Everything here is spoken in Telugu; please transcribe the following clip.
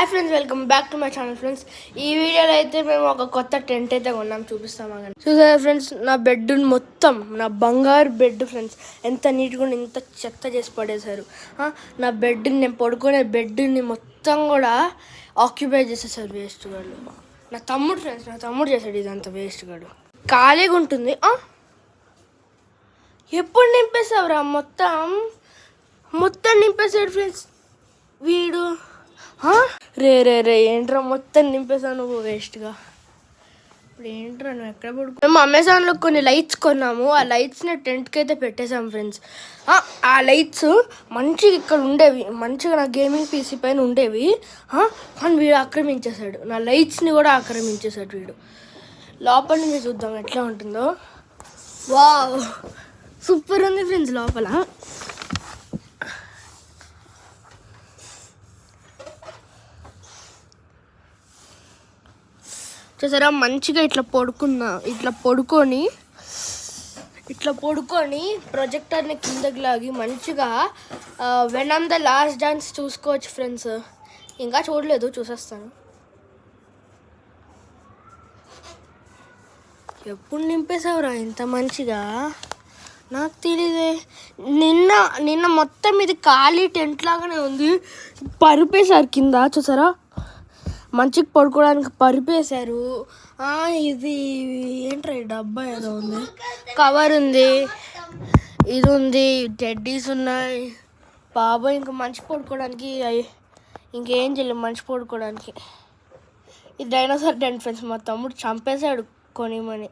Hi friends, welcome back to my channel friends. ఈ వీడియోలో అయితే మేము ఒక కొత్త టెంట్ అయితే కొన్నాం, చూపిస్తామా. చూసారా ఫ్రెండ్స్, నా బెడ్ మొత్తం నా బంగారు బెడ్ ఫ్రెండ్స్, ఎంత నీట్గా ఇంత చెత్త చేసి పడేశారు. నా బెడ్, నేను పడుకునే బెడ్ని మొత్తం కూడా ఆక్యుపై చేసేసారు వేస్ట్ గాడు. నా తమ్ముడు ఫ్రెండ్స్, నా తమ్ముడు చేశాడు ఇదంతా వేస్ట్ గాడు. ఖాళీగా ఉంటుంది. ఎప్పుడు నింపేసావురా? మొత్తం నింపేశాడు ఫ్రెండ్స్ వీడు. రే రే రే ఏంట్రా మొత్తం నింపేసాను నువ్వు వేస్ట్గా. ఇప్పుడు ఏంట్రా నువ్వు ఎక్కడ పడుకో. మేము అమెజాన్లో కొన్ని లైట్స్ కొన్నాము. ఆ లైట్స్ని టెంట్కి అయితే పెట్టేసాము ఫ్రెండ్స్. ఆ లైట్స్ మంచిగా ఇక్కడ ఉండేవి, మంచిగా నా గేమింగ్ పీసీ పైన ఉండేవి. కానీ వీడు ఆక్రమించేశాడు, నా లైట్స్ని కూడా ఆక్రమించేశాడు వీడు. లోపల నుంచి చూద్దాం ఎట్లా ఉంటుందో. వావ్, సూపర్ ఉంది ఫ్రెండ్స్ లోపల. చూసారా, మంచిగా ఇట్లా పడుకొని ప్రొజెక్టర్ని కిందకి లాగి మంచిగా వెనమ్ ద లాస్ట్ డాన్స్ చూసుకోవచ్చు ఫ్రెండ్స్. ఇంకా చూడలేదు, చూసేస్తాను. ఎప్పుడు నింపేసావురా ఇంత మంచిగా? నాకు తెలియదే. నిన్న మొత్తం ఇది ఖాళీ టెంట్ లాగానే ఉంది, పరిపేశారు కింద. చూసారా, మంచిగా పడుకోవడానికి పరిపేశారు. ఇది ఏంట్రా ఈ డబ్బా ఏదో ఉంది, కవర్ ఉంది, ఇది ఉంది, టెడ్డీస్ ఉన్నాయి. బాబాయ్ ఇంకా మంచి పడుకోవడానికి ఇంకేం చేయలేదు మంచి పడుకోవడానికి. ఇది డైనోసార్ టెంట్ ఫ్రెండ్స్, మా తమ్ముడు చంపేశాడు కొనిమని.